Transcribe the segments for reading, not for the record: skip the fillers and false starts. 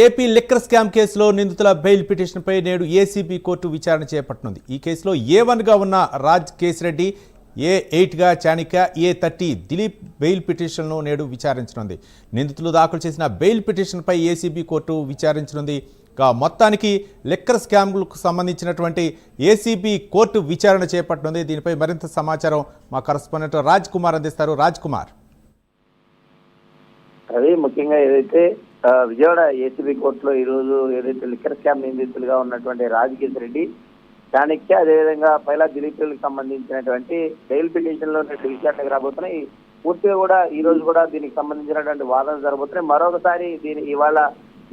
AP liquor scam కేసులో నిందితుల bail పిటిషన్పై నేడు ఏసీబీ కోర్టు విచారణ చేపట్టనుంది. ఈ కేసులో A1గా ఉన్న రాజ్ కేశిరెడ్డి, A8గా చాణిక్య, A30 దిలీప్ బెయిల్ పిటిషన్ను నేడు విచారించనుంది. నిందితులు దాఖలు చేసిన బెయిల్ పిటిషన్పై ఏసీబీ కోర్టు విచారించనుంది. మొత్తానికి లిక్కర్ స్కామ్లకు సంబంధించినటువంటి ఏసీబీ కోర్టు విచారణ చేపట్టనుంది. దీనిపై మరింత సమాచారం మా కరెస్పాండెంట్ రాజ్ కుమార్ అందిస్తారు. రాజ్ కుమార్, అది ముఖ్యంగా ఏదైతే విజయవాడ ఏసీబీ కోర్టులో ఈ రోజు ఏదైతే లిక్కర్ స్కామ్ నిందితులుగా ఉన్నటువంటి రాజ్ కేశిరెడ్డి, చాణిక్య, అదేవిధంగా పైలా దిలీప్లకు సంబంధించినటువంటి బెయిల్ పిటిషన్ లో విచారణకు రాబోతున్నాయి. పూర్తిగా కూడా ఈ రోజు కూడా దీనికి సంబంధించినటువంటి వాదన జరగబోతున్నాయి. మరొకసారి ఇవాళ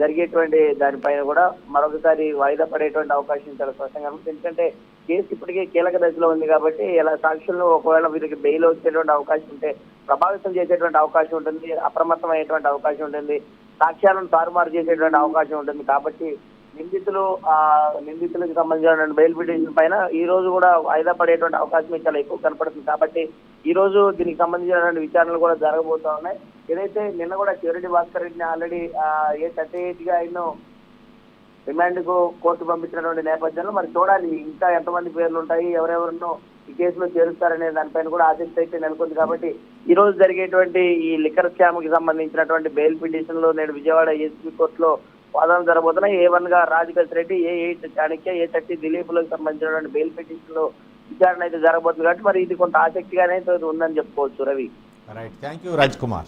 జరిగేటువంటి దానిపైన కూడా మరొకసారి వాయిదా పడేటువంటి అవకాశం చాలా స్పష్టంగా ఉంది. ఎందుకంటే కేసు ఇప్పటికే కీలక దశలో ఉంది కాబట్టి ఇలా సాక్షులను ఒకవేళ వీరికి బెయిల్ వచ్చేటువంటి అవకాశం ఉంటే ప్రభావితం చేసేటువంటి అవకాశం ఉంటుంది, అప్రమత్తమయ్యేటువంటి అవకాశం ఉంటుంది, సాక్ష్యాలను తారుమారు చేసేటువంటి అవకాశం ఉంటుంది. కాబట్టి నిందితులకు సంబంధించిన బెయిల్ పిటిషన్ పైన ఈ రోజు కూడా వాయిదా పడేటువంటి అవకాశం చాలా ఎక్కువ కనపడుతుంది. కాబట్టి ఈ రోజు దీనికి సంబంధించినటువంటి విచారణలు కూడా జరగబోతా ఉన్నాయి. ఏదైతే నిన్న కూడా చివరెడ్డి భాస్కర్ రెడ్డిని ఆల్రెడీ A38గా ఆయన రిమాండ్ కు కోర్టు పంపించినటువంటి నేపథ్యంలో మరి చూడాలి ఇంకా ఎంతమంది పేర్లు ఉంటాయి, ఎవరెవరినో ఈ కేసులో చేరుస్తారనే దానిపైన కూడా ఆసక్తి అయితే నెలకొంది. కాబట్టి ఈ రోజు జరిగేటువంటి ఈ లిక్కర్ స్కామ్ కి సంబంధించినటువంటి బెయిల్ పిటిషన్ లో నేడు విజయవాడ ఏసీబీ కోర్టులో వాదనలు జరగబోతున్నాయి. A1గా రాజ్ కేశిరెడ్డి, A8 చాణిక్య, A30 దిలీప్లకు సంబంధించినటువంటి బెయిల్ పిటిషన్ లో విచారణ అయితే జరగబోతుంది. కాబట్టి మరి ఇది కొంత ఆసక్తిగానే ఉందని చెప్పుకోవచ్చు. Ravi, right, thank you Raj Kumar.